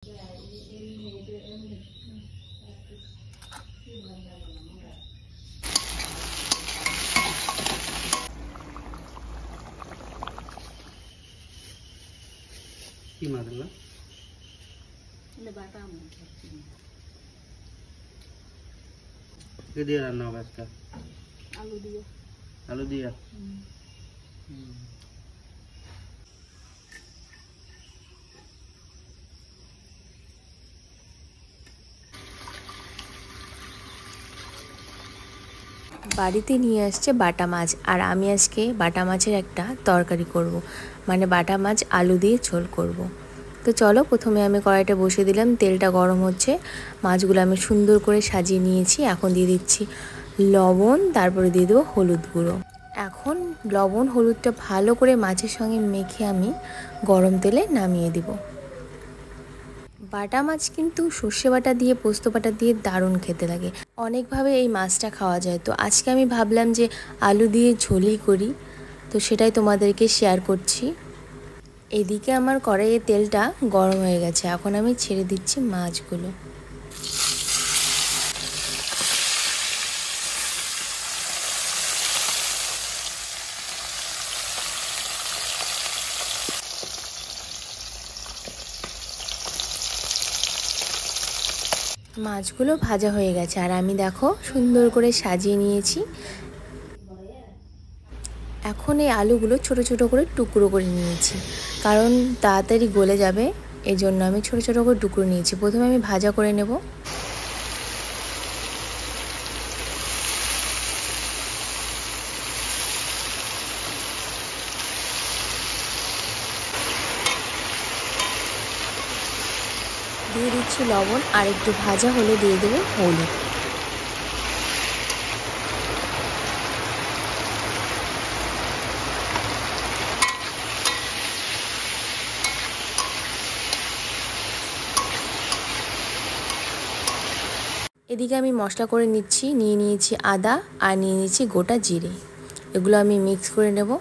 কি মাছ এগুলো? বাটা মাছ কি দিয়ে রান্না হবে আজকে? আলু দিয়ে। আলু দিয়ে? বাড়িতে নিয়ে আসছে বাটা মাছ, আর আমি আজকে বাটা মাছের একটা তরকারি করব, মানে বাটা মাছ আলু দিয়ে ঝোল করব। তো চলো, প্রথমে আমি কড়াইটা বসিয়ে দিলাম, তেলটা গরম হচ্ছে, মাছগুলো আমি সুন্দর করে সাজিয়ে নিয়েছি। এখন দিয়ে দিচ্ছি লবণ, তারপরে দিয়ে দেবো হলুদ গুঁড়ো। এখন লবণ হলুদটা ভালো করে মাছের সঙ্গে মেখে আমি গরম তেলে নামিয়ে দিব। বাটা মাছ কিন্তু সর্ষে বাটা দিয়ে, পোস্ত বাটা দিয়ে দারুণ খেতে লাগে। অনেকভাবে এই মাছটা খাওয়া যায়, তো আজকে আমি ভাবলাম যে আলু দিয়ে ঝোলই করি, তো সেটাই তোমাদেরকে শেয়ার করছি। এদিকে আমার কড়াইয়ে তেলটা গরম হয়ে গেছে, এখন আমি ছেড়ে দিচ্ছি মাছগুলো। মাছগুলো ভাজা হয়ে গেছে, আর আমি দেখো সুন্দর করে সাজিয়ে নিয়েছি। এখন এই আলুগুলো ছোট ছোট করে টুকরো করে নিয়েছি, কারণ তাড়াতাড়ি গলে যাবে, এই জন্য আমি ছোট ছোট করে টুকরো নিয়েছি। প্রথমে আমি ভাজা করে নেব। দিয়ে দিচ্ছি লবণ, আর একটু ভাজা হলে দিয়ে দেবো হলুদ। এদিকে আমি মশলা করে নিয়ে নিয়েছি আদা, আর নিয়ে নিয়েছি গোটা জিরে, এগুলো আমি মিক্স করে নেব।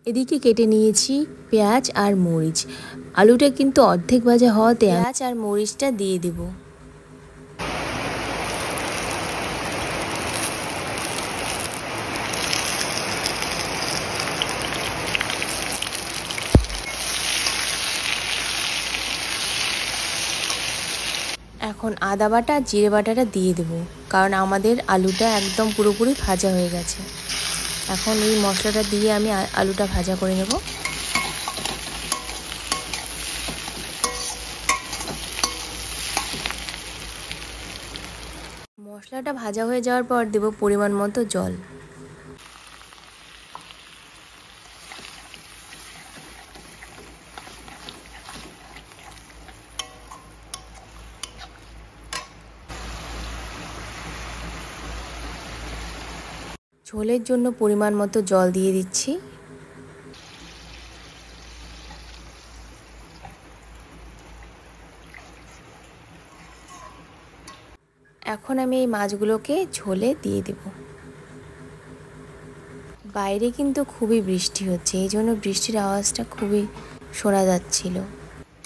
এদিকে কেটে নিয়েছি পেঁয়াজ আর মরিচ। আলুটা কিন্তু অর্ধেক ভাজা হওয়াতে পেঁয়াজ আর মরিচটা দিয়ে দেব। এখন আদা বাটা আর জিরে বাটাটা দিয়ে দেব, কারণ আমাদের আলুটা একদম পুরোপুরি ভাজা হয়ে গেছে। এখন এই মশলাটা দিয়ে আমি আলুটা ভাজা করে নেব। মশলাটা ভাজা হয়ে যাওয়ার পর দেব পরিমাণ মতো জল। ঝোলের জন্য পরিমাণ মতো জল দিয়ে দিচ্ছি। এখন আমি এই মাছগুলোকে ঝোলে দিয়ে দেব। বাইরে কিন্তু খুবই বৃষ্টি হচ্ছে, এই জন্য বৃষ্টির আওয়াজটা খুবই শোনা যাচ্ছিল।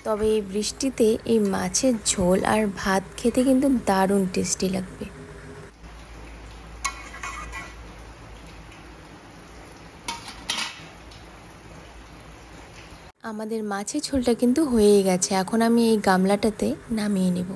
তবে এই বৃষ্টিতে এই মাছের ঝোল আর ভাত খেতে কিন্তু দারুণ টেস্টি লাগবে। আমাদের মাছের ঝোলটা কিন্তু হয়েই গেছে, এখন আমি এই গামলাটাতে নামিয়ে নেব।